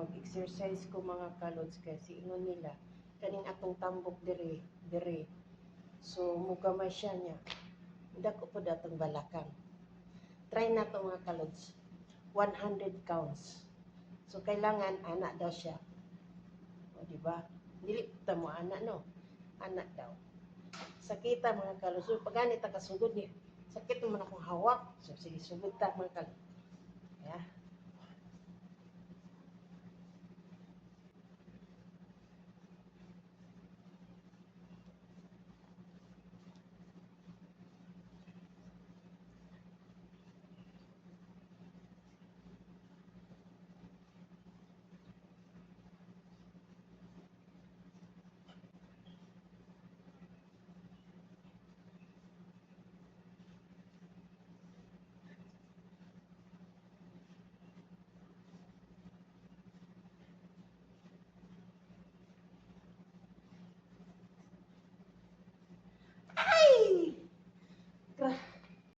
mag-exercise ko mga kalods kasi ingon nila kaning atong tambok dire. So mugamay siya niya. Dako po datong balakang. Try na to mga kalods. 100 counts. So kailangan anak daw siya. O di ba? Dili ta mo anak no. Anak daw. Sakita mga kalods. So pagani ta kasugod ni sakit man akong hawak. So sige sugod ta mga kalods. Yeah.